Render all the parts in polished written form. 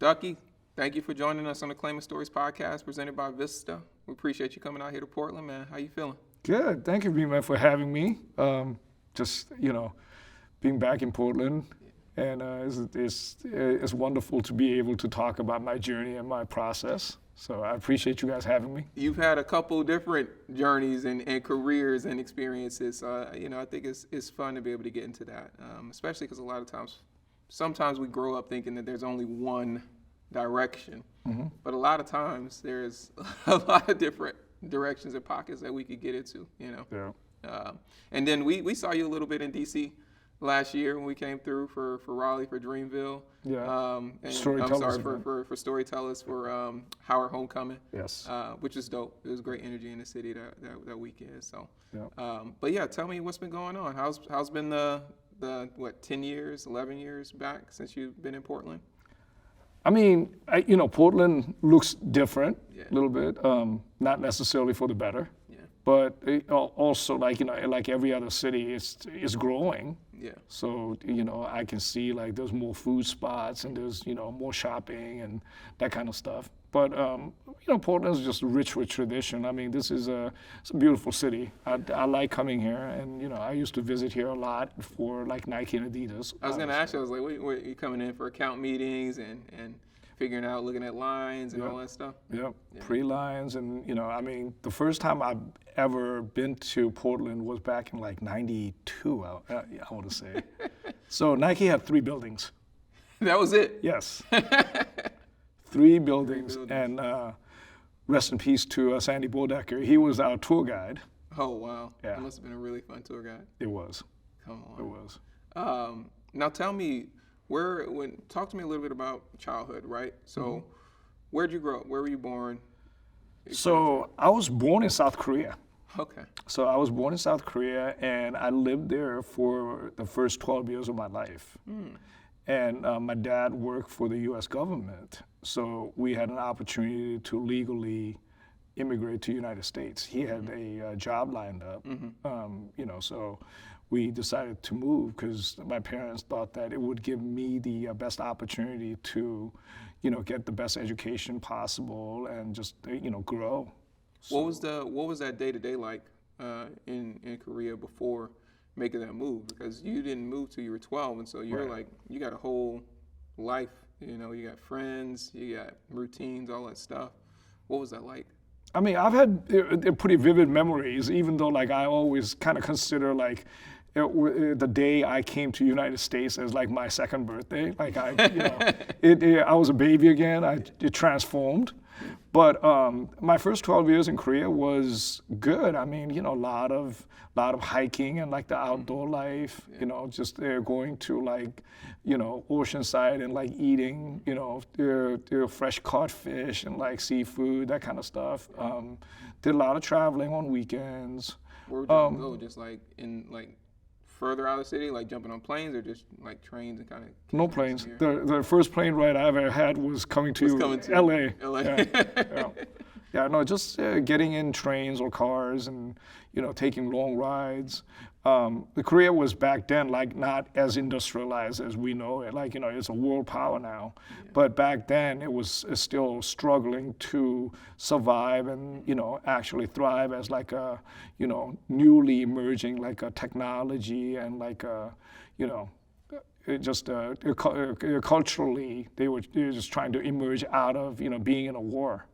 Duk-Ki, thank you for joining us on the Claima Stories podcast presented by Vista. We appreciate you coming out here to Portland, man. How you feeling? Good. Thank you, man, for having me. Being back in Portland, and it's wonderful to be able to talk about my journey and my process. So I appreciate you guys having me. You've had a couple different journeys and careers and experiences. I think it's fun to be able to get into that, especially because a lot of times, sometimes we grow up thinking that there's only one direction, but a lot of times there's a lot of different directions and pockets that we could get into, Yeah. And then we saw you a little bit in DC last year when we came through for Raleigh, for Dreamville. Yeah. And Storytellers I'm sorry for Storytellers, for Howard Homecoming. Yes. Which is dope. It was great energy in the city that weekend. So, Yeah. But yeah, tell me what's been going on. How's been the 10 years, 11 years back since you've been in Portland? I mean, Portland looks different Yeah. a little bit, not necessarily for the better, Yeah. but also like every other city, it's growing. Yeah. So, I can see like there's more food spots and there's, more shopping and that kind of stuff. But, Portland's just rich with tradition. I mean, it's a beautiful city. I like coming here, and, I used to visit here a lot for like Nike and Adidas. I was going to ask you, I was like, wait, you coming in for account meetings and figuring out, looking at lines and all that stuff? Yep, pre-lines, and the first time I've ever been to Portland was back in like '92, I want to say. So Nike had 3 buildings. That was it? Yes. 3 buildings, and rest in peace to Sandy Bodecker. He was our tour guide. Oh, wow. Yeah. That must have been a really fun tour guide. It was. Come on. It was. Now tell me, talk to me a little bit about childhood, right? So where'd you grow up? Where were you born? So I was born in South Korea. Okay. So I was born in South Korea, and I lived there for the first 12 years of my life. And my dad worked for the U.S. government, so we had an opportunity to legally immigrate to the United States. He had a job lined up, so we decided to move because my parents thought that it would give me the best opportunity to, get the best education possible and just, grow. So, what was that day-to-day like in Korea before making that move? Because you didn't move till you were 12, and so you're Right. like, you got a whole life, you got friends, you got routines, all that stuff. What was that like? I mean, I've had pretty vivid memories, even though like I always kind of consider like the day I came to United States as like my second birthday. Like I was a baby again. It transformed. But my first 12 years in Korea was good. I mean, a lot of hiking and like the outdoor life. Just going to like, Oceanside and like eating, fresh caught fish and like seafood, that kind of stuff. Did a lot of traveling on weekends. Where would you go? Just like in like further out of the city, like jumping on planes, or just like trains and kind of? No planes. The first plane ride I ever had was coming to LA. LA. Yeah, just getting in trains or cars and taking long rides. The Korea was back then like not as industrialized as we know it. Like it's a world power now, but back then it was still struggling to survive and actually thrive as like a newly emerging like a technology and like a culturally they were just trying to emerge out of being in a war.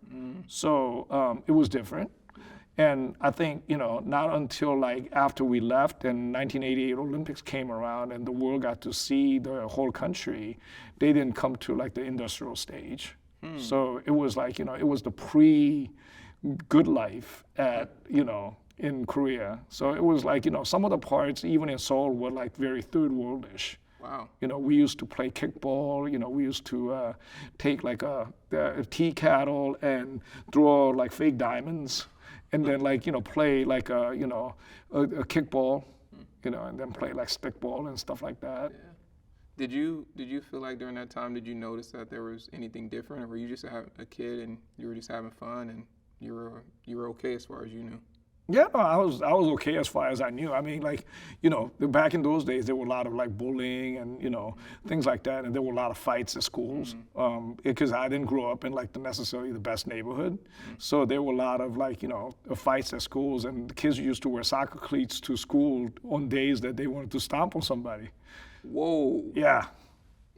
So it was different. And I think, not until like after we left and 1988 Olympics came around and the world got to see the whole country, they didn't come to like the industrial stage. So it was like, it was the pre-good life in Korea. So it was like, some of the parts, even in Seoul, were like very third worldish. Wow. We used to play kickball. We used to take like a tea kettle and throw like fake diamonds. And then play like a kickball, and then play like stickball and stuff like that. Yeah. Did you feel like during that time, did you notice that there was anything different, or were you just a kid and you were just having fun and you were okay as far as you knew? Yeah, no, I was okay as far as I knew. I mean, like, back in those days, there were a lot of like bullying and things like that, and there were a lot of fights at schools. Because I didn't grow up in like necessarily the best neighborhood, so there were a lot of like fights at schools, and the kids used to wear soccer cleats to school on days that they wanted to stomp on somebody. Whoa. Yeah,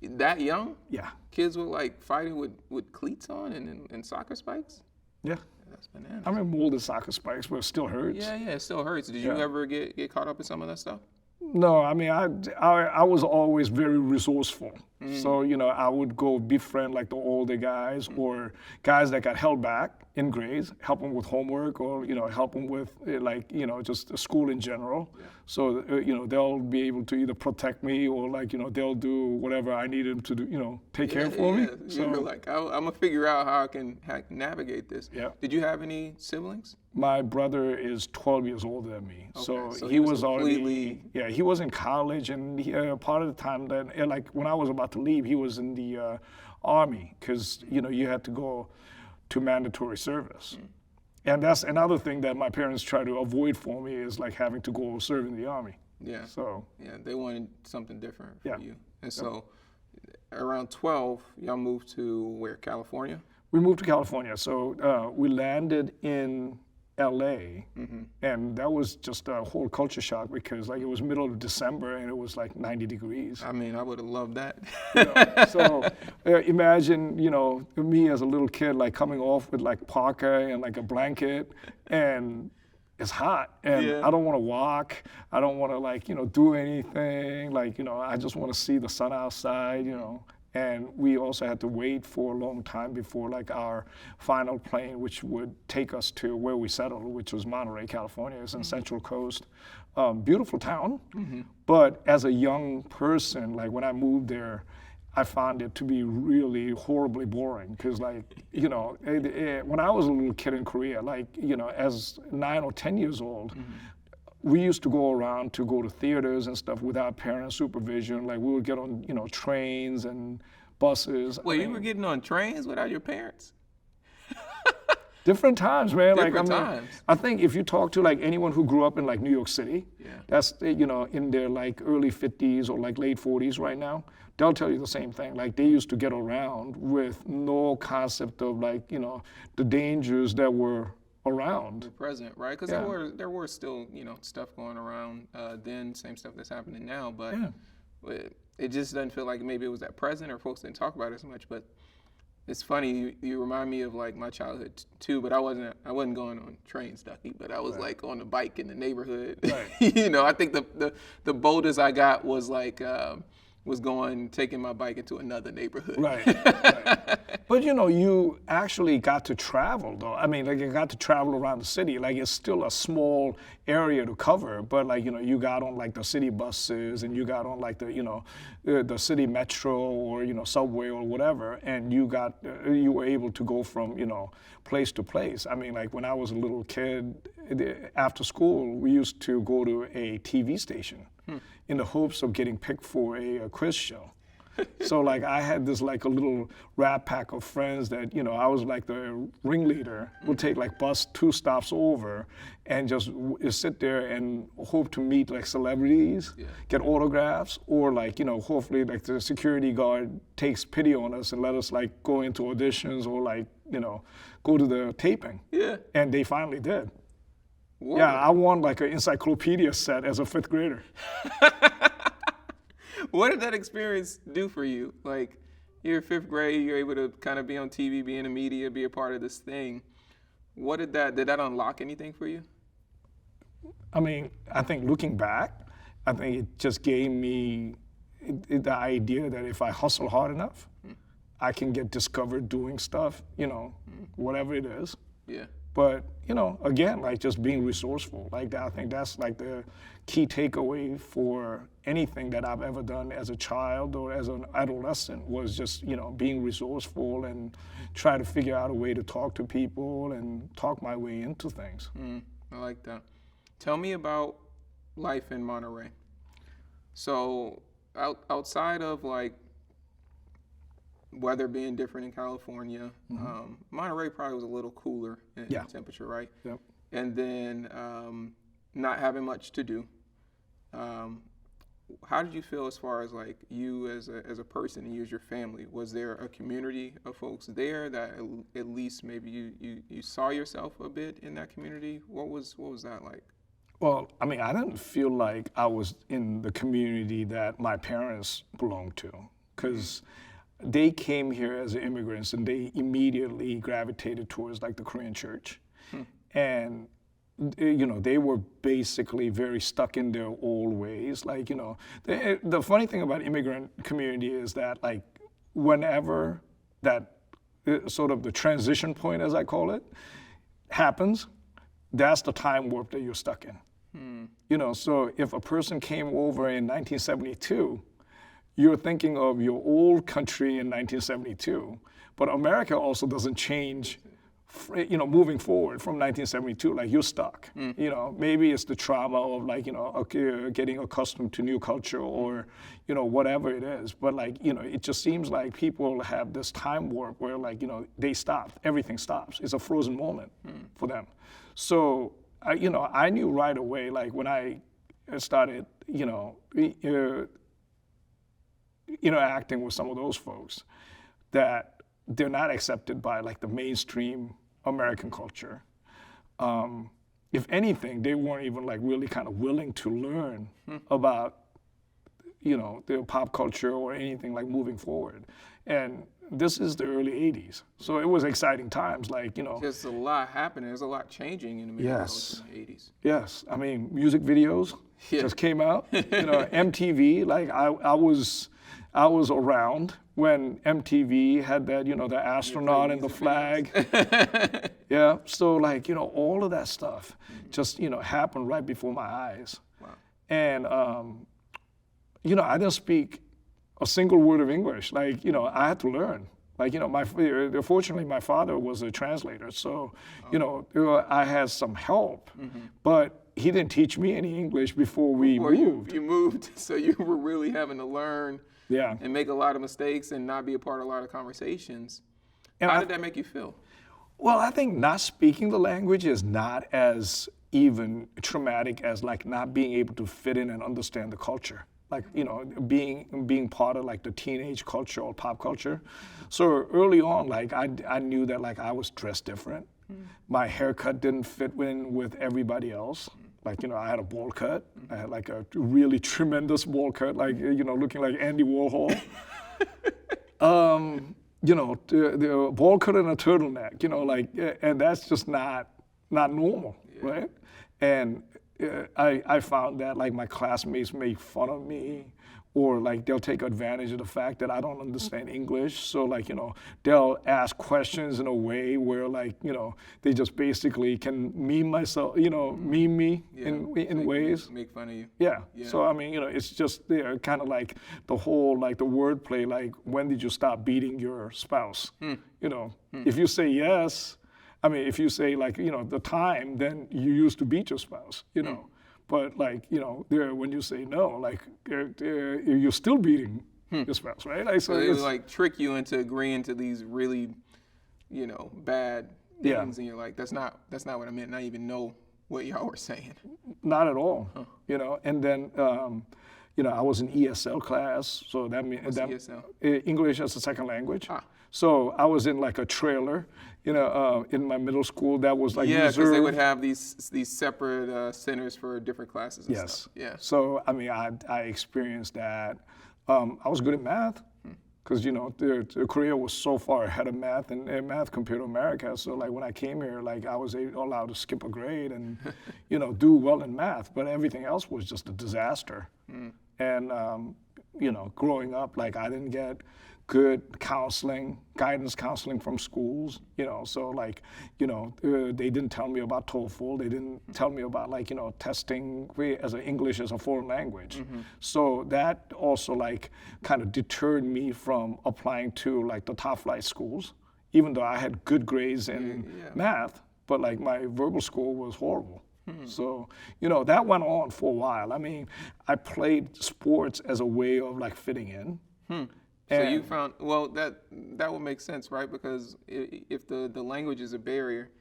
That young? yeah, Kids were like fighting with cleats on and soccer spikes? yeah. That's bananas. I mean, molded soccer spikes, but it still hurts. Yeah, it still hurts. Did you Yeah. ever get caught up in some of that stuff? No, I mean, I was always very resourceful. So, I would go befriend like the older guys or guys that got held back in grades, help them with homework or, help them with just school in general. So, they'll be able to either protect me or like, they'll do whatever I need them to do, take care for me. You were like, I'm going to figure out how I can navigate this. Yeah. Did you have any siblings? My brother is 12 years older than me, so so he was completely- already, he was in college, and part of the time that, like when I was about to leave, he was in the Army, because, you had to go to mandatory service. And that's another thing that my parents try to avoid for me is like having to go serve in the Army. Yeah. So, Yeah, they wanted something different for Yeah. you. And so around 12, y'all moved to where, California? we moved to California, so we landed in LA, and that was just a whole culture shock because like it was middle of December and it was like 90 degrees. I mean, I would have loved that. So imagine, me as a little kid like coming off with like parka and like a blanket, and it's hot, and Yeah. I don't want to walk. I don't want to like do anything. Like I just want to see the sun outside. And we also had to wait for a long time before like our final plane, which would take us to where we settled, which was Monterey, California. It's in Central Coast. Beautiful town. But as a young person, like when I moved there, I found it to be really horribly boring because like, when I was a little kid in Korea, like, as 9 or 10 years old, we used to go around to go to theaters and stuff without parent supervision. Like we would get on, trains and buses. Wait, you were getting on trains without your parents? Different times, man. Different like, times. I think if you talk to like anyone who grew up in like New York City, that's, in their like early 50s or like late 40s right now, they'll tell you the same thing. Like they used to get around with no concept of like, the dangers that were around. Present, right? Because Yeah. there were still, stuff going around then, same stuff that's happening now, but it just doesn't feel like maybe it was at present or folks didn't talk about it as much. But it's funny, you remind me of like my childhood too, but I wasn't going on trains, Ducky, but I was like on a bike in the neighborhood. Right. I think the boldest I got was like taking my bike into another neighborhood. Right. But you actually got to travel though. I mean, like you got to travel around the city. Like it's still a small area to cover, but like, you got on like the city buses and you got on like the city metro or, subway or whatever. And you were able to go from, place to place. I mean, like when I was a little kid, after school, we used to go to a TV station in the hopes of getting picked for a quiz show. So like I had this like a little rat pack of friends that, I was like the ringleader. We'll take like bus 2 stops over and just sit there and hope to meet like celebrities, get autographs, or like, hopefully like the security guard takes pity on us and let us like go into auditions or like, go to the taping. Yeah. And they finally did. Whoa. Yeah, I won like an encyclopedia set as a 5th grader. What did that experience do for you? Like, you're 5th grade, you're able to kind of be on TV, be in the media, be a part of this thing. Did that unlock anything for you? I mean, I think looking back, I think it just gave me the idea that if I hustle hard enough, I can get discovered doing stuff, whatever it is. Yeah. But, again, like just being resourceful. Like I think that's like the key takeaway for anything that I've ever done as a child or as an adolescent was just, being resourceful and try to figure out a way to talk to people and talk my way into things. I like that. Tell me about life in Monterey. So outside of like weather being different in California, Monterey probably was a little cooler in temperature, right? Yep. and then not having much to do. How did you feel as far as like you as a person and you as your family? Was there a community of folks there that at least maybe you saw yourself a bit in that community? What was that like? Well, I mean, I didn't feel like I was in the community that my parents belonged to, because they came here as immigrants and they immediately gravitated towards like the Korean church. And you know, they were basically very stuck in their old ways. Like, you know, the funny thing about immigrant community is that like whenever that sort of the transition point, as I call it, happens, that's the time warp that you're stuck in. You know, so if a person came over in 1972, you're thinking of your old country in 1972, but America also doesn't change, you know, moving forward from 1972, like you're stuck. You know, maybe it's the trauma of like, you know, okay, getting accustomed to new culture or, you know, whatever it is. But like, you know, it just seems like people have this time warp where like, you know, they stop, everything stops. It's a frozen moment for them. So, you know, I knew right away, like when I started, you know, interacting with some of those folks, that they're not accepted by like the mainstream American culture. If anything, they weren't even like really kind of willing to learn about, you know, their pop culture or anything like moving forward. And this is the early 80s. So it was exciting times, like, you know. There's a lot happening. There's a lot changing in America in the 80s. Yes, I mean, music videos just came out. You know, MTV, like I was around when MTV had that, you know, the astronaut and the flag. Yeah, so like, you know, all of that stuff just, you know, happened right before my eyes. Wow. And, you know, I didn't speak a single word of English. Like, you know, I had to learn. Like, you know, fortunately, my father was a translator. So, you know, I had some help, but he didn't teach me any English before we moved. You moved, so you were really having to learn and make a lot of mistakes and not be a part of a lot of conversations. And how did that make you feel? Well, I think not speaking the language is not as even traumatic as like not being able to fit in and understand the culture. Like, you know, being part of like the teenage culture or pop culture. So early on, like I knew that like I was dressed different. My haircut didn't fit in with everybody else. Like, you know, I had a bowl cut. I had like a really tremendous bowl cut, like, you know, looking like Andy Warhol. You know, the bowl cut and a turtleneck, you know, like, and that's just not normal, right? And I found that like my classmates make fun of me, or like they'll take advantage of the fact that I don't understand English. So like, you know, they'll ask questions in a way where like, you know, they just basically can meme me in ways. Make fun of you. Yeah. So I mean, you know, it's just kind of like the whole like the wordplay, like when did you stop beating your spouse? You know, if you say yes, I mean, if you say like, you know, the time, then you used to beat your spouse, you know. But like, you know, when you say no, like you're still beating your spouse, right? Like, so they like trick you into agreeing to these really, you know, bad things, and you're like, that's not what I meant. And I even know what y'all were saying. Not at all, you know. And then, you know, I was in ESL class, so that means ESL? English as a second language. So I was in like a trailer, you know, in my middle school that was like reserved. Because they would have these separate centers for different classes and stuff. Yeah. So I mean, I experienced that. I was good at math because, you know, Korea was so far ahead of math and math compared to America. So like when I came here, like I was allowed to skip a grade and, you know, do well in math, but everything else was just a disaster. And, you know, growing up, like I didn't get good guidance counseling from schools, you know, so like, you know, they didn't tell me about TOEFL, they didn't tell me about like, you know, testing as an English as a foreign language. So that also like kind of deterred me from applying to like the top flight schools, even though I had good grades in math, but like my verbal score was horrible. So, you know, that went on for a while. I mean, I played sports as a way of like fitting in. So you found, well, that would make sense, right? Because if the language is a barrier,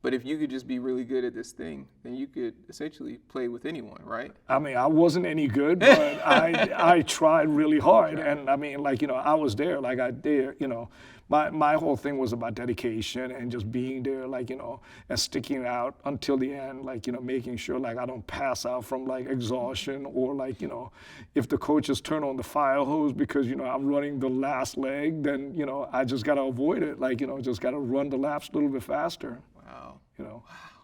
But if you could just be really good at this thing, then you could essentially play with anyone, right? I mean, I wasn't any good, but I tried really hard. And I mean, like, I was there, like I did, my whole thing was about dedication and just being there, like, and sticking out until the end, like, making sure like I don't pass out from like exhaustion or like, if the coaches turn on the fire hose because, I'm running the last leg, then, I just got to avoid it. Like, just got to run the laps a little bit faster. Wow.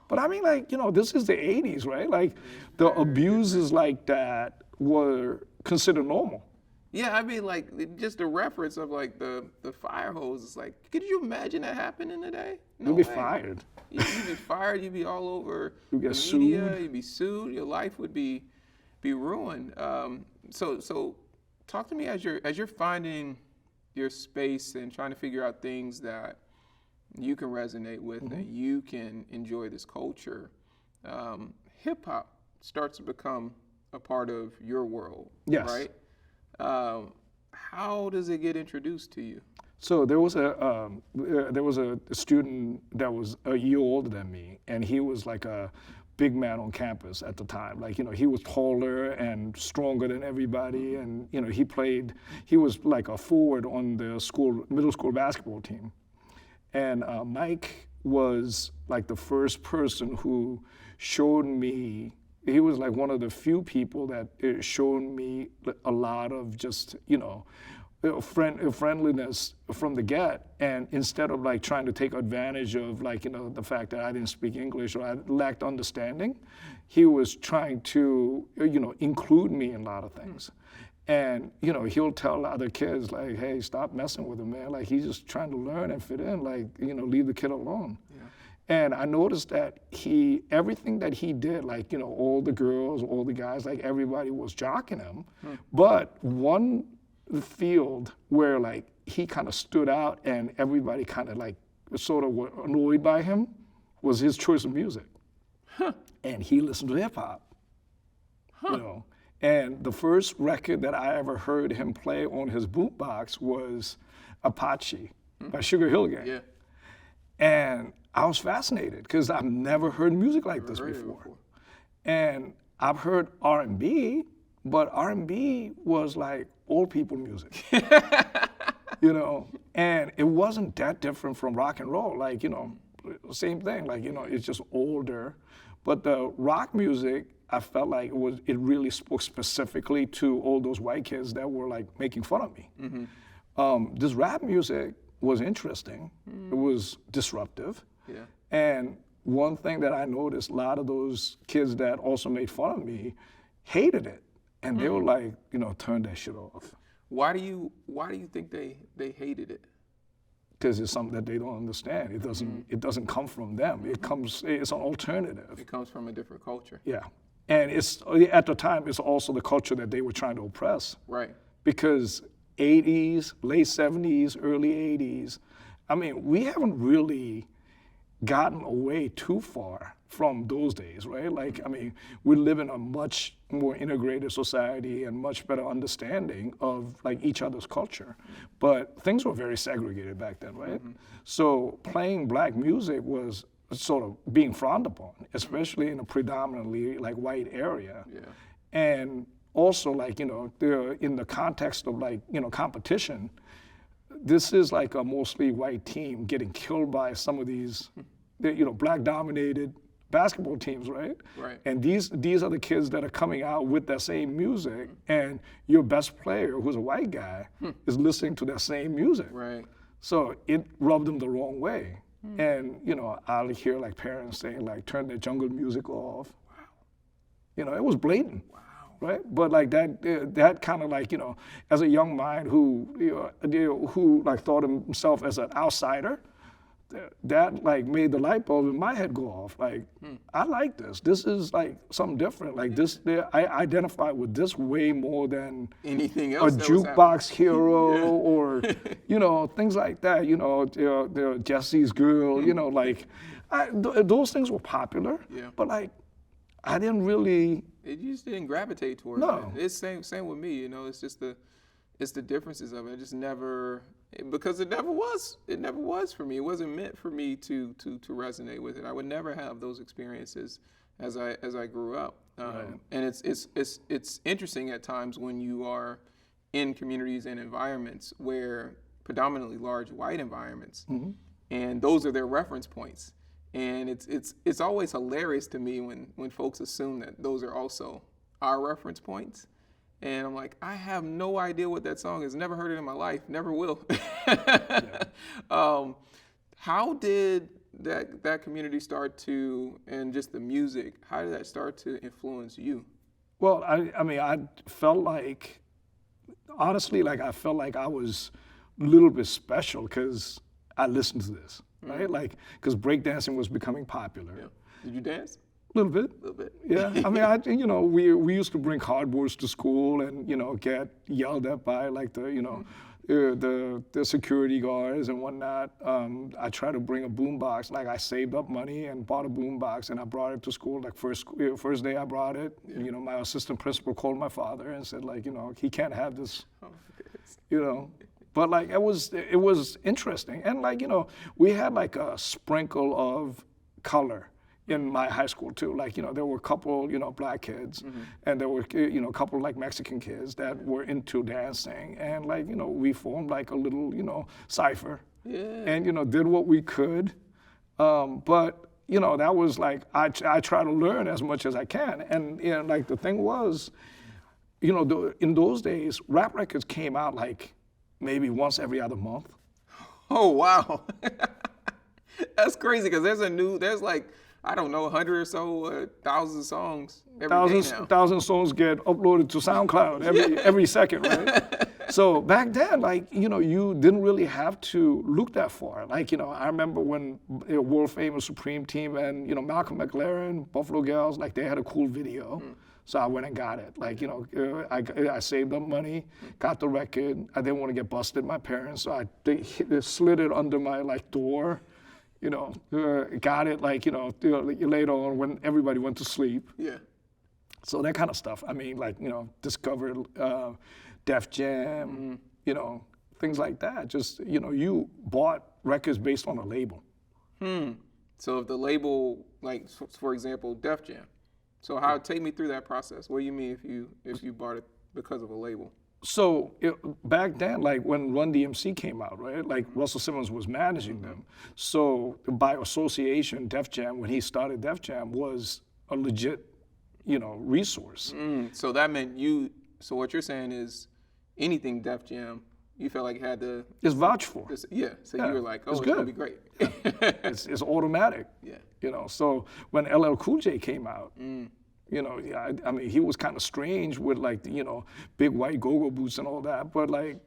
But I mean, like, this is the 80s, right? Like, the abuses like that were considered normal. Yeah, I mean, like, just the reference of, like, the fire hose is like, could you imagine that happening today? No You'd be way. fired. You'd be fired. You'd be all over You'd get the media. sued. You'd be sued. Your life would be ruined. So talk to me as you're finding your space and trying to figure out things that you can resonate with and you can enjoy this culture. Hip hop starts to become a part of your world, Yes. right? How does it get introduced to you? So there was a student that was a year older than me, and he was like a big man on campus at the time. Like, he was taller and stronger than everybody, and he was like a forward on the middle school basketball team. And Mike was like the first person who showed me. He was like one of the few people that showed me a lot of just, friendliness from the get. And instead of like trying to take advantage of like, the fact that I didn't speak English or I lacked understanding, he was trying to, include me in a lot of things. And, he'll tell other kids like, hey, stop messing with him, man. Like, he's just trying to learn and fit in, like, leave the kid alone. Yeah. And I noticed that everything that he did, like, all the girls, all the guys, like everybody was jocking him. But one field where like he kind of stood out and everybody kind of like sort of were annoyed by him was his choice of music. And he listened to hip hop, And the first record that I ever heard him play on his boombox was Apache by Sugar Hill Gang. Yeah. And I was fascinated because I've never heard music like this before. And I've heard R&B, but R&B was like old people music, and it wasn't that different from rock and roll. Like, same thing, like, it's just older. But the rock music, I felt like it really spoke specifically to all those white kids that were like making fun of me. This rap music was interesting. It was disruptive. Yeah. And one thing that I noticed, a lot of those kids that also made fun of me hated it. And they were like, turn that shit off. Why do you think they hated it? Because it's something that they don't understand. It doesn't come from them. It's an alternative. It comes from a different culture. Yeah. And at the time, it's also the culture that they were trying to oppress. Right. Because 80s, late 70s, early 80s, I mean, we haven't really gotten away too far from those days, right? Like, I mean, we live in a much more integrated society and much better understanding of like each other's culture. But things were very segregated back then, right? So playing black music was sort of being frowned upon, especially in a predominantly like white area. Yeah. And also like, in the context of like, competition, this is like a mostly white team getting killed by some of these, black dominated basketball teams, right? Right. And these are the kids that are coming out with that same music, and your best player, who's a white guy, is listening to that same music. Right. So it rubbed them the wrong way. And, I'll hear like parents saying like, turn the jungle music off. Wow. It was blatant. Wow. Right? But like that kind of like, as a young mind who like thought himself as an outsider, that like made the light bulb in my head go off. Like, I like this. This is like something different. Like this, I identify with this way more than anything a else. jukebox hero or, things like that. Jesse's Girl. Like those things were popular. Yeah. But like, I didn't really. You just didn't gravitate towards No. it. It's same with me. It's just the differences of it. It because it never was. It never was for me. It wasn't meant for me to resonate with it. I would never have those experiences as I grew up. And it's interesting at times when you are in communities and environments where predominantly large white environments, and those are their reference points. And it's always hilarious to me when folks assume that those are also our reference points. And I'm like, I have no idea what that song is. Never heard it in my life. Never will. How did that community start to, and just the music, how did that start to influence you? Well, I mean, I felt like, honestly, like I felt like I was a little bit special because I listened to this, right? Like, because breakdancing was becoming popular. Yeah. Did you dance? A little bit. A little bit. Yeah, I mean, we used to bring cardboards to school and, get yelled at by like the security guards and whatnot. I tried to bring a boombox. Like I saved up money and bought a boombox and I brought it to school. Like first day I brought it, my assistant principal called my father and said like, he can't have this, But like it was interesting. And like, we had like a sprinkle of color in my high school too. Like, there were a couple, black kids and there were, a couple like Mexican kids that were into dancing. And like, we formed like a little, cipher and, did what we could. But, that was like, I try to learn as much as I can. And, like the thing was, in those days, rap records came out like maybe once every other month. Oh, wow. That's crazy because there's like, I don't know, 100 or so, 1,000 songs every day now. 1,000 songs get uploaded to SoundCloud every second, right? So back then, like, you didn't really have to look that far. Like, I remember when world famous Supreme Team and, Malcolm McLaren, Buffalo Gals, like they had a cool video. So I went and got it. Like, I saved up money, got the record. I didn't want to get busted, my parents, so I slid it under my like door. Got it like, later on when everybody went to sleep. Yeah. So that kind of stuff. I mean, like, discovered Def Jam, things like that. Just, you bought records based on a label. So if the label, like, for example, Def Jam. So take me through that process. What do you mean if you bought it because of a label? So back then, like when Run DMC came out, right? Like Russell Simmons was managing them. So by association, Def Jam, when he started Def Jam, was a legit, resource. So that meant so what you're saying is anything Def Jam, you felt like had to... It's vouched for. So you were like, oh, it's good. gonna be great. It's automatic. Yeah. So when LL Cool J came out, I mean, he was kind of strange with like, big white go-go boots and all that, but like,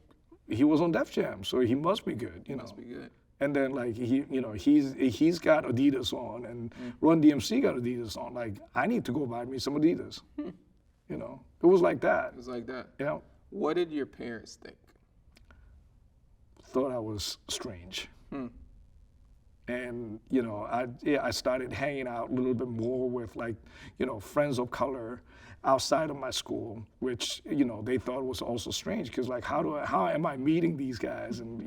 he was on Def Jam, so he must be good, He must be good. And then like, he's got Adidas on, and Run DMC got Adidas on. Like, I need to go buy me some Adidas. It was like that. It was like that. Yeah. What did your parents think? Thought I was strange. And, I started hanging out a little bit more with like, friends of color outside of my school, which, they thought was also strange because like, how am I meeting these guys? And,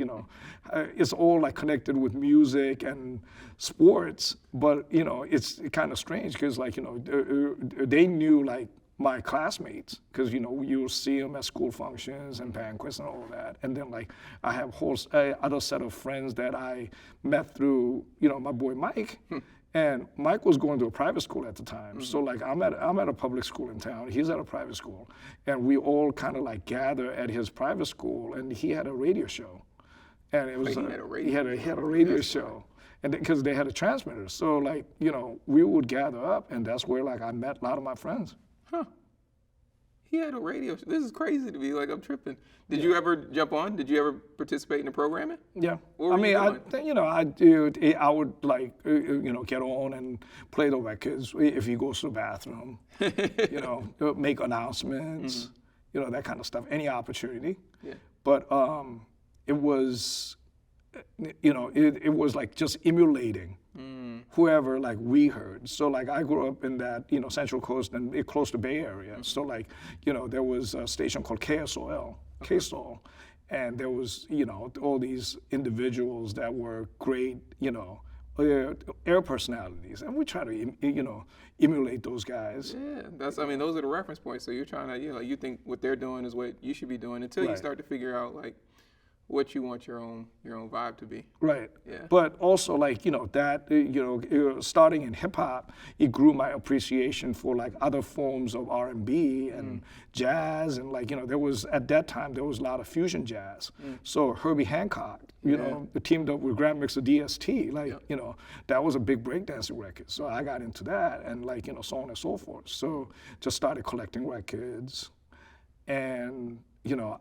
it's all like connected with music and sports, but, it's kind of strange because like, they knew like my classmates, because you'll see them at school functions and banquets and all of that. And then like I have a whole other set of friends that I met through my boy Mike, and Mike was going to a private school at the time. So like I'm at a public school in town. He's at a private school, and we all kind of like gather at his private school. And he had a radio show, and it was he had a radio show. And because they had a transmitter, so like we would gather up, and that's where like I met a lot of my friends. Huh. He had a radio show. This is crazy to me. Like, I'm tripping. Did you ever jump on? Did you ever participate in the programming? Yeah. What were you doing? I would like, get on and play the records if he goes to the bathroom, make announcements, that kind of stuff, any opportunity. Yeah. But it was, it was like just emulating whoever like we heard. So like I grew up in that, Central Coast and close to Bay Area. So like, there was a station called KSOL, KSOL. and there was, all these individuals that were great, air personalities, and we try to, emulate those guys. Yeah, those are the reference points. So you're trying to, you think what they're doing is what you should be doing until you Right. start to figure out like what you want your own vibe to be. Right. Yeah. But also starting in hip hop, it grew my appreciation for like other forms of R&B and jazz, and there was, at that time, there was a lot of fusion jazz. So Herbie Hancock, teamed up with Grandmixer DST, that was a big breakdancing record. So I got into that, and so on and so forth. So just started collecting records, and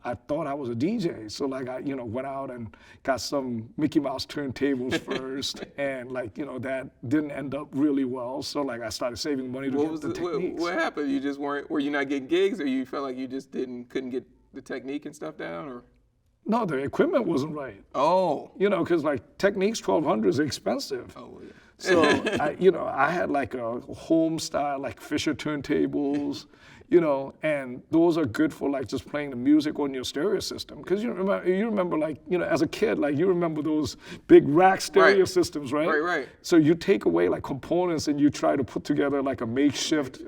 I thought I was a DJ, so I went out and got some Mickey Mouse turntables first, and that didn't end up really well. So I started saving money to get the techniques. What happened? You just were you not getting gigs, or you felt like you just couldn't get the technique and stuff down, or? No, the equipment wasn't right. Oh. Because Techniques 1200 is expensive. Oh yeah. So I had a home style Fisher turntables. And those are good for just playing the music on your stereo system. Because you remember as a kid, you remember those big rack stereo systems, right? Right. So you take away components and you try to put together a makeshift,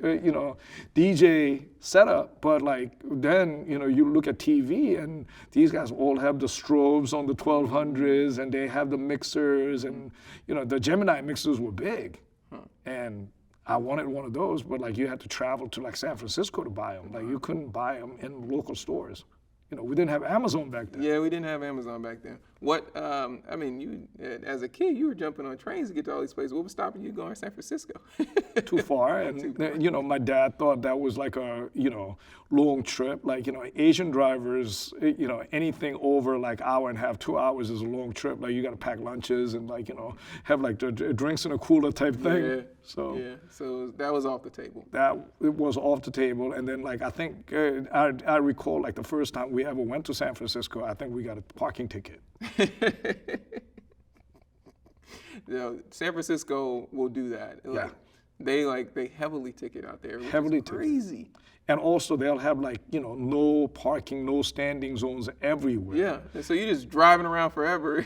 DJ setup. But then, you look at TV and these guys all have the strobes on the 1200s, and they have the mixers, and, the Gemini mixers were big. And I wanted one of those, but you had to travel to San Francisco to buy them. You couldn't buy them in local stores. We didn't have Amazon back then. Yeah, we didn't have Amazon back then. What, you, as a kid, you were jumping on trains to get to all these places. What was stopping you going to San Francisco? Too far. And, my dad thought that was a, long trip. Asian drivers, anything over hour and a half, 2 hours is a long trip. You got to pack lunches and, have the drinks in a cooler type thing. Yeah. So that was off the table. It was off the table. And then, I think, I recall, the first time we ever went to San Francisco, I think we got a parking ticket. San Francisco will do that. Yeah. They heavily ticket out there. Heavily ticket. Crazy. And also they'll have no parking, no standing zones everywhere. Yeah. And so you're just driving around forever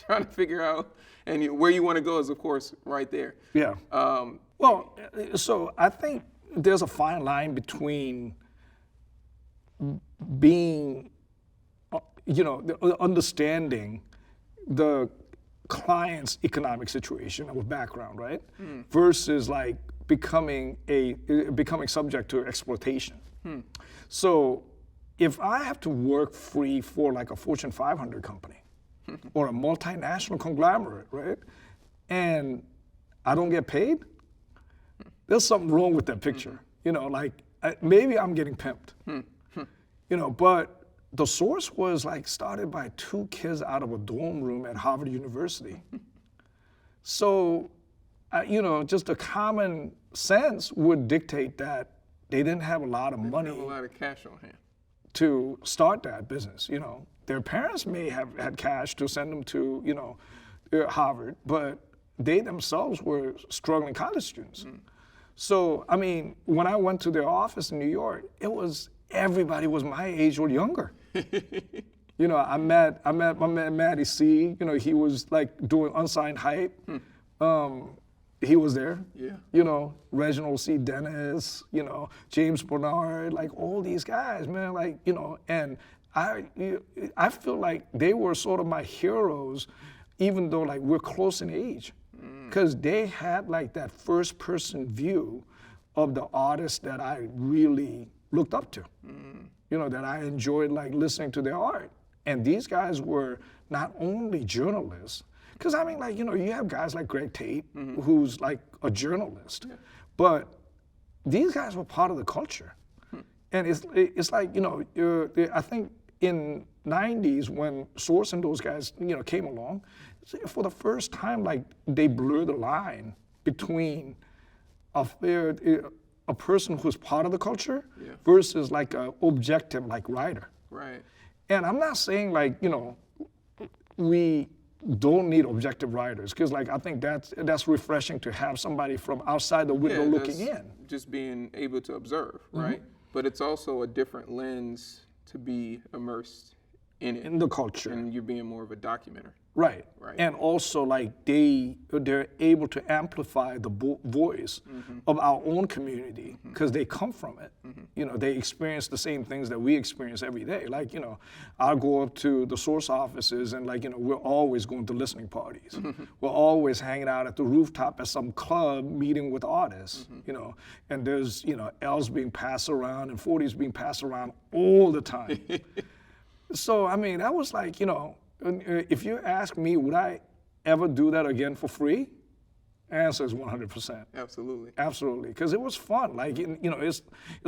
trying to figure out, and where you want to go is of course right there. Yeah. So I think there's a fine line between being, understanding the client's economic situation or background, right? Versus becoming subject to exploitation. So if I have to work free for a Fortune 500 company or a multinational conglomerate, right? And I don't get paid, there's something wrong with that picture. Maybe I'm getting pimped. But the source was started by 2 kids out of a dorm room at Harvard University. So, just a common sense would dictate that they didn't have a lot of money. Have a lot of cash on hand to start that business. Their parents may have had cash to send them to, Harvard, but they themselves were struggling college students. So, when I went to their office in New York, everybody was my age or younger. I met Matty C. He was doing unsigned hype. He was there. Yeah. Reginald C. Dennis. James Bernard. All these guys, man. And I feel like they were sort of my heroes, even though we're close in age, because they had that first person view of the artists that I really looked up to. That I enjoyed listening to their art. And these guys were not only journalists, because you have guys like Greg Tate, who's a journalist, but these guys were part of the culture. And it's I think in 90s when Source and those guys, came along, for the first time, they blurred the line between a person who's part of the culture versus an objective writer. Right. And I'm not saying we don't need objective writers, because I think that's refreshing to have somebody from outside the window looking in. Just being able to observe, right? But it's also a different lens to be immersed in it, in the culture. and you're being more of a documenter. Right. Right. And also like they're able to amplify the voice of our own community because they come from it. You know, they experience the same things that we experience every day. Like, you know, I'll go up to the source offices and like, you know, we're always going to listening parties. We're always hanging out at the rooftop at some club meeting with artists, you know, and there's, you know, L's being passed around and 40s being passed around all the time. So, I mean, that was like, you know, if you ask me, would I ever do that again for free? Answer is 100%. Absolutely. Absolutely, because it was fun. Like, you know, it's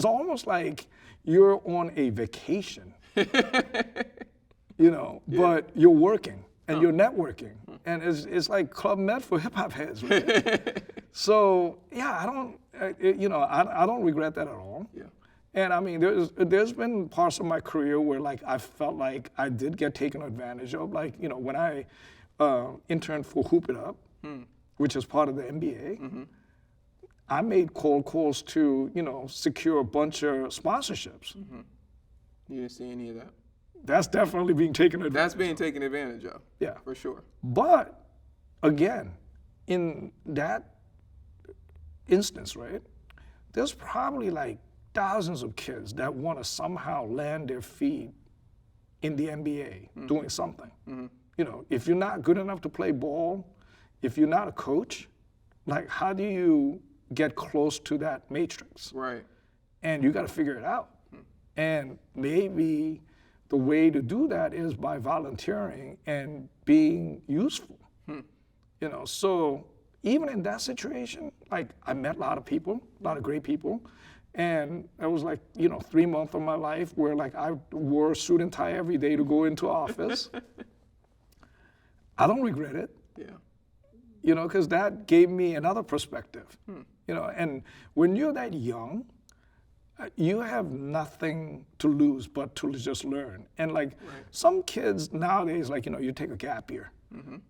almost like you're on a vacation, you know, but you're working and you're networking. And it's like Club Med for hip hop heads, right? So, yeah, I don't regret that at all. Yeah. And I mean, there's been parts of my career where like I felt like I did get taken advantage of. Like, you know, when I interned for Hoop It Up, which is part of the NBA, I made cold calls to, you know, secure a bunch of sponsorships. You didn't see any of that. That's definitely being taken advantage of. That's being taken advantage of. Yeah. For sure. But again, in that instance, right, there's probably like thousands of kids that want to somehow land their feet in the NBA doing something. You know, if you're not good enough to play ball, if you're not a coach, like how do you get close to that matrix? Right. And you got to figure it out. And maybe the way to do that is by volunteering and being useful. You know, so even in that situation, like I met a lot of people, a lot of great people. And it was like, you know, 3 months of my life where like I wore a suit and tie every day to go into office. I don't regret it. Yeah. You know, because that gave me another perspective. You know, and when you're that young, you have nothing to lose but to just learn. And like some kids nowadays, like, you know, you take a gap year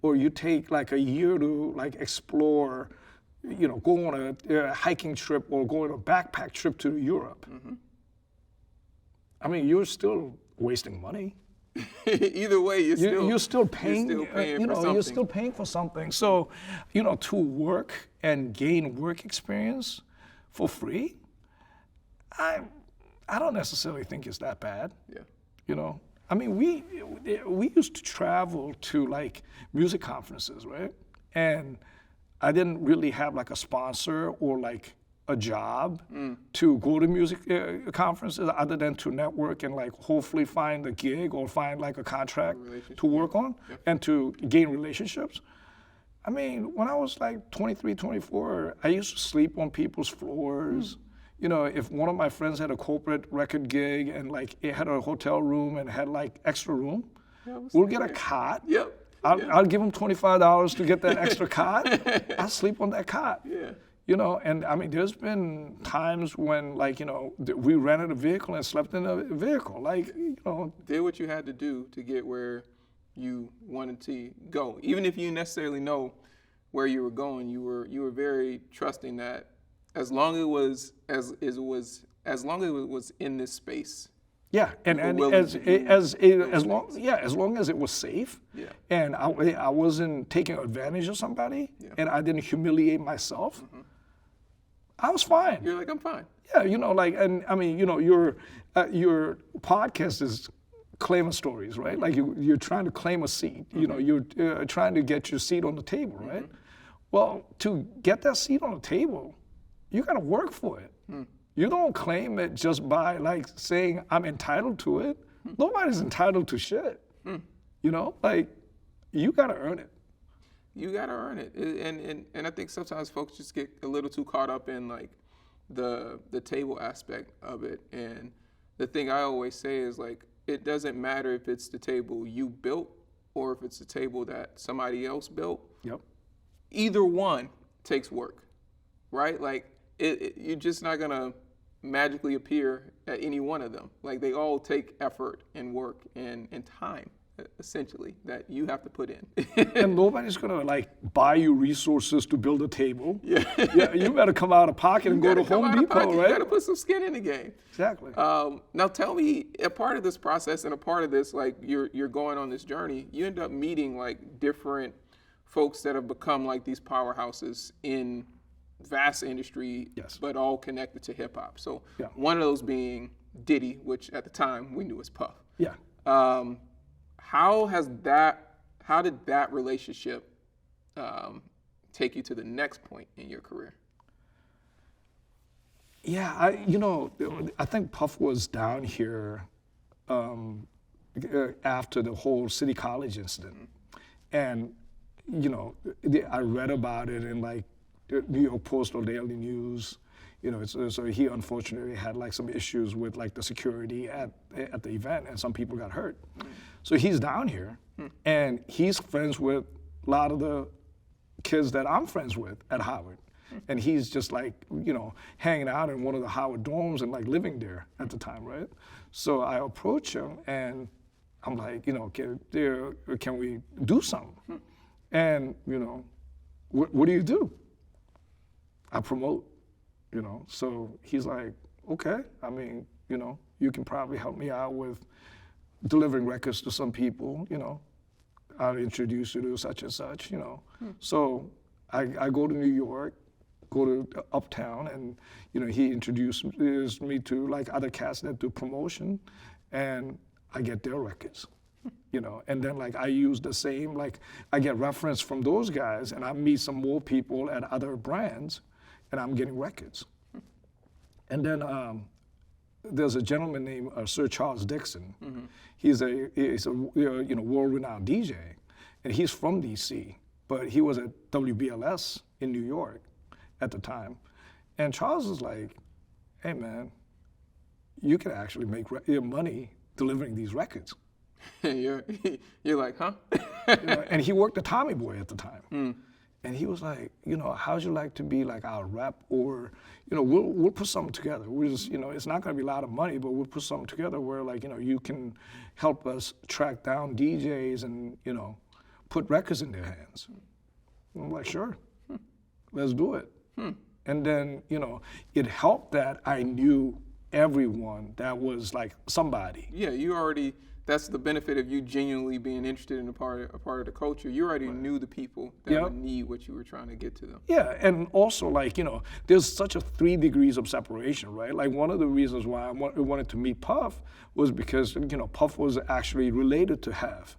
or you take like a year to like explore, you know, go on a hiking trip or go on a backpack trip to Europe. I mean, you're still wasting money. Either way, you're still paying. You're still paying you for know, something. you're still paying for something. So, you know, to work and gain work experience for free, I don't necessarily think it's that bad. Yeah. You know, I mean, we used to travel to like music conferences, right? And I didn't really have like a sponsor or like a job to go to music conferences other than to network and like hopefully find a gig or find like a contract to work on and to gain relationships. I mean, when I was like 23, 24, I used to sleep on people's floors. You know, if one of my friends had a corporate record gig and like it had a hotel room and had like extra room, we'll get a cot. Yep. I'll give them $25 to get that extra cot. I'll sleep on that cot. Yeah. You know, and I mean, there's been times when, like, you know, we rented a vehicle and slept in a vehicle. Like, you know. Did what you had to do to get where you wanted to go. Even if you necessarily know where you were going, you were very trusting that as long as it was in this space. Yeah, and as long as it was safe, and I wasn't taking advantage of somebody, and I didn't humiliate myself, I was fine. You're like, I'm fine. Yeah, you know, like, and I mean, you know, your podcast is Claima stories, right? Like you're trying to claim a seat. You know, you're trying to get your seat on the table, right? Well, to get that seat on the table, you got to work for it. You don't claim it just by like saying I'm entitled to it. Nobody's entitled to shit. You know, like you gotta earn it. You gotta earn it, and I think sometimes folks just get a little too caught up in like the table aspect of it. And the thing I always say is like it doesn't matter if it's the table you built or if it's the table that somebody else built. Yep. Either one takes work, right? Like you're just not gonna magically appear at any one of them. Like they all take effort and work and time. essentially, that you have to put in. And nobody's gonna like buy you resources to build a table. Yeah, you better come out of pocket and go to Home Depot, right? You gotta put some skin in the game. Exactly. Now tell me, a part of this process and a part of this, like you're going on this journey, you end up meeting like different folks that have become like these powerhouses in vast industry, Yes. but all connected to hip hop. So Yeah. one of those being Diddy, which at the time we knew as Puff. Yeah. How did that relationship take you to the next point in your career? Yeah, I think Puff was down here after the whole City College incident, and I read about it in like the New York Post or Daily News. So he unfortunately had like some issues with like the security at the event, and some people got hurt. So he's down here, and he's friends with a lot of the kids that I'm friends with at Howard. And he's just like, hanging out in one of the Howard dorms and like living there at the time, right? So I approach him and I'm like, can we do something? And, what do you do? I promote, So he's like, okay, I mean, you can probably help me out with delivering records to some people, I'll introduce you to such and such, So I go to New York, go to Uptown, and he introduced me to like other cats that do promotion, and I get their records, and then like I use the same, like I get reference from those guys, and I meet some more people at other brands, and I'm getting records. And then there's a gentleman named Sir Charles Dixon. He's a world-renowned DJ, and he's from DC, but he was at WBLS in New York at the time. And Charles was like, hey man, you can actually make money delivering these records. You're like, huh? And he worked at Tommy Boy at the time. And he was like, how'd you like to be like our rep, or, we'll put something together. We'll just, it's not gonna be a lot of money, but we'll put something together where like, you can help us track down DJs and, put records in their hands. And I'm like, sure, let's do it. And then, it helped that I knew everyone that was like somebody. Yeah, that's the benefit of you genuinely being interested in a part of the culture. You already knew the people that would need what you were trying to get to them. Yeah, and also like, there's such a 3 degrees of separation, right? Like one of the reasons why I wanted to meet Puff was because, Puff was actually related to Hev.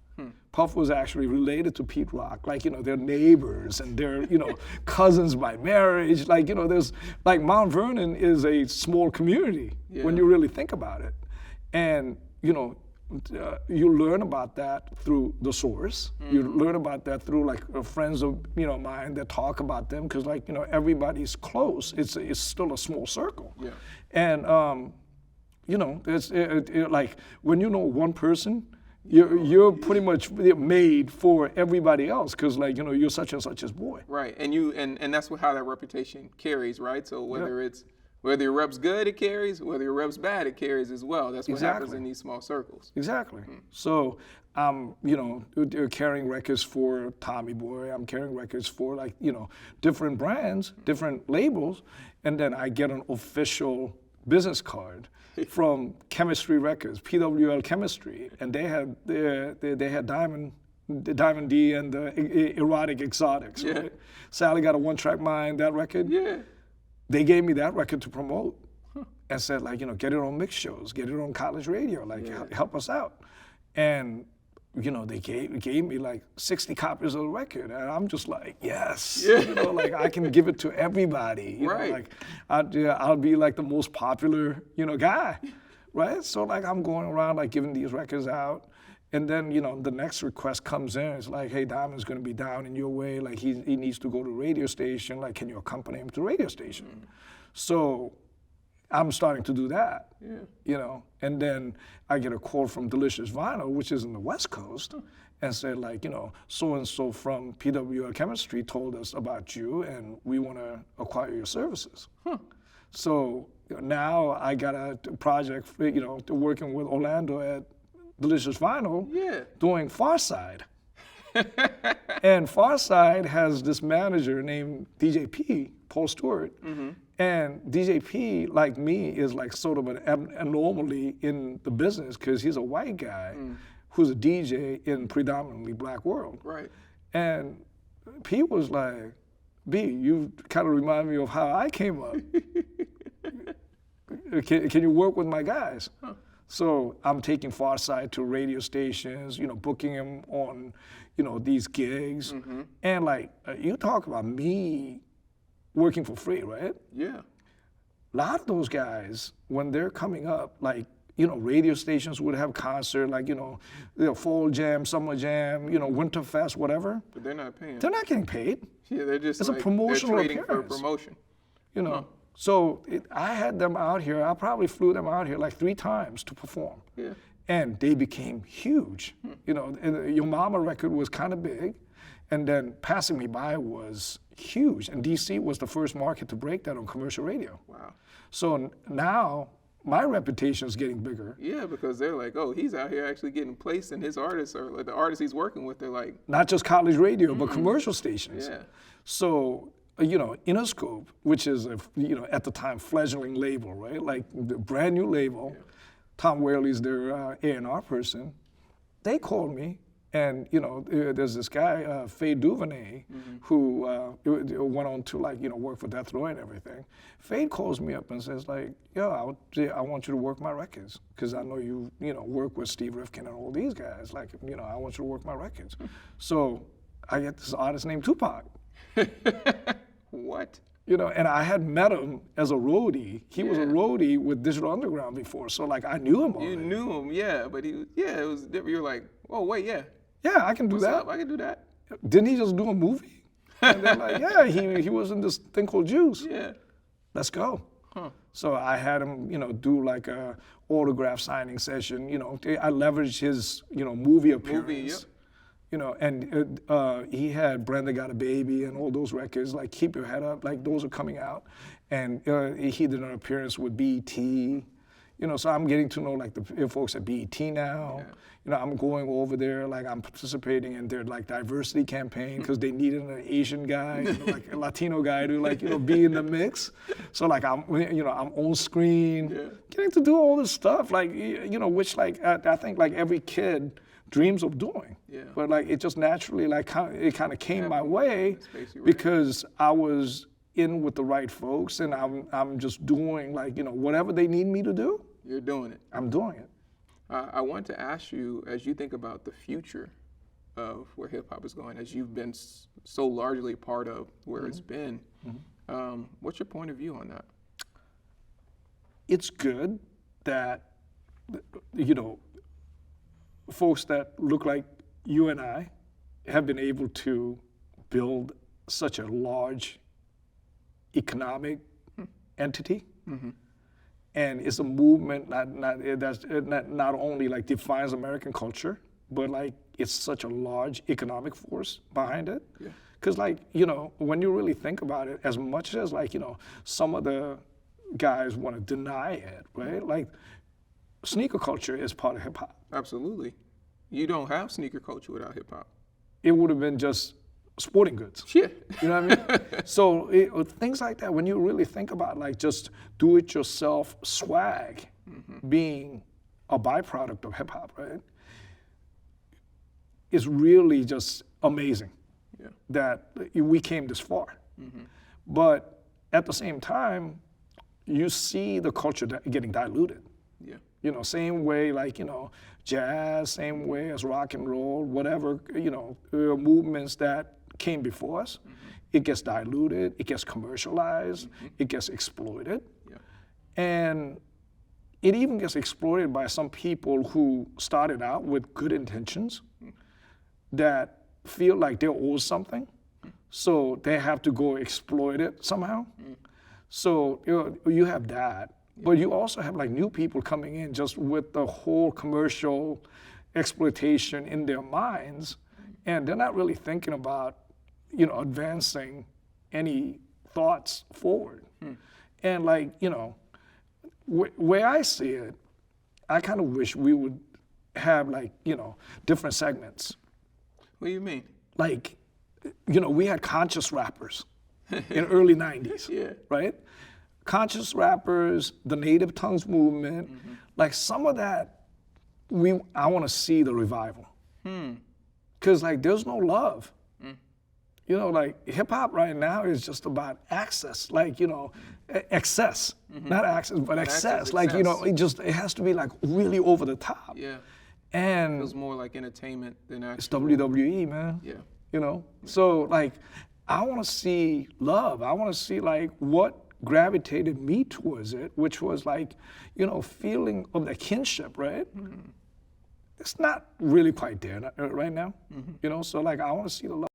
Puff was actually related to Pete Rock, like, they're neighbors and they're, cousins by marriage. Like, there's, like Mount Vernon is a small community when you really think about it. And, you learn about that through the source. You learn about that through like friends of mine that talk about them, because like everybody's close. It's still a small circle. Yeah. And it's like when you know one person, you're pretty much made for everybody else, because like you're such and such's boy. Right, and that's how that reputation carries, right? So whether your rep's good, it carries. Whether your rep's bad, it carries as well. That's what happens in these small circles. Exactly. So I'm, carrying records for Tommy Boy. I'm carrying records for like, different brands, different labels, and then I get an official business card from Chemistry Records, PWL Chemistry, and they had Diamond D and the Erotic Exotics. Yeah. Right? Sally Got a One-Track Mind, that record. Yeah. They gave me that record to promote and said like, get it on mix shows, get it on college radio, like help us out. And, they gave me like 60 copies of the record, and I'm just like, yes, like I can give it to everybody. Like I'll be like the most popular, guy, right? So like I'm going around like giving these records out. And then, the next request comes in. It's like, hey, Diamond's going to be down in your way. Like, he needs to go to a radio station. Like, can you accompany him to a radio station? So I'm starting to do that, And then I get a call from Delicious Vinyl, which is in the West Coast, and said, like, so-and-so from PWL Chemistry told us about you, and we want to acquire your services. So now I got a project, working with Orlando at Delicious Vinyl Yeah. doing Far Side. And Far Side has this manager named DJP, Paul Stewart. And DJP, like me, is like sort of an anomaly in the business because he's a white guy who's a DJ in predominantly black world. Right. And P was like, B, you kind of remind me of how I came up. Can you work with my guys? Huh. So I'm taking Farside to radio stations, booking him on, these gigs. And like, you talk about me working for free, right? Yeah. A lot of those guys, when they're coming up, like, radio stations would have concert, like, fall jam, summer jam, winter fest, whatever. But they're not paying. They're not getting paid. Yeah, they're just it's like, a promotional they're trading appearance. for a promotion. So I had them out here. I probably flew them out here like 3 times to perform. Yeah. And they became huge. And Your Mama record was kind of big, and then Passing Me By was huge. And DC was the first market to break that on commercial radio. Wow. So now my reputation is getting bigger. Yeah, because they're like, oh, he's out here actually getting placed, and his artists or like the artists he's working with, they're like, not just college radio, but commercial stations. Yeah. So, Interscope, which is at the time fledgling label, right? Like the brand new label. Yeah. Tom Whaley's their A&R person. They called me, and there's this guy, Faye Duvernay, who went on to work for Death Row and everything. Faye calls me up and says like, yo, I want you to work my records because I know you work with Steve Rifkin and all these guys. Like, I want you to work my records. So I get this artist named Tupac. What? And I had met him as a roadie. He was a roadie with Digital Underground before, so like I knew him already. You knew him, yeah, but it was different. You're like, oh wait, yeah. Yeah, I can do What's that. up? I can do that. Didn't he just do a movie? And they're like, yeah, he was in this thing called Juice. Yeah. Let's go. Huh. So I had him, do like a autograph signing session. I leveraged his, movie appearance. And he had Brenda Got a Baby and all those records, like Keep Your Head Up, like those are coming out. And he did an appearance with BET. So I'm getting to know like the folks at BET now. Yeah. I'm going over there, like I'm participating in their like diversity campaign because they needed an Asian guy, like a Latino guy to be in the mix. So like I'm on screen, getting to do all this stuff, like which like I think like every kid dreams of doing. Yeah. But like it just naturally like it kind of came my way because I was in with the right folks and I'm just doing like whatever they need me to do. You're doing it. I'm doing it. I want to ask you, as you think about the future of where hip hop is going, as you've been so largely part of where it's been, what's your point of view on that? It's good that folks that look like you and I have been able to build such a large economic entity. And it's a movement that not only like defines American culture, but like it's such a large economic force behind it. Because like, when you really think about it, as much as like, some of the guys want to deny it, right? Like sneaker culture is part of hip hop. Absolutely. You don't have sneaker culture without hip hop. It would have been just sporting goods. Yeah. You know what I mean? So things like that, when you really think about like just do-it-yourself swag being a byproduct of hip hop, right? It's really just amazing that we came this far. But at the same time, you see the culture getting diluted. Yeah. Same way like, jazz, same way as rock and roll, whatever, movements that came before us, it gets diluted, it gets commercialized, it gets exploited. Yeah. And it even gets exploited by some people who started out with good intentions that feel like they're owed something, so they have to go exploit it somehow. So you have that, but you also have like new people coming in just with the whole commercial exploitation in their minds, and they're not really thinking about advancing any thoughts forward. And like, where I see it, I kind of wish we would have like, different segments. What do you mean? Like, we had conscious rappers in early 90s, Yeah. right? Conscious rappers, the native tongues movement, like some of that, I want to see the revival. Because like there's no love. Like hip hop right now is just about access, like, excess, not access, but excess. Like, it has to be like really over the top. Yeah. And Feels more like entertainment than actual. it's WWE, man. Yeah. So like, I want to see love. I want to see like what gravitated me towards it, which was like, feeling of the kinship, right? It's not really quite there right now, so like I want to see the love.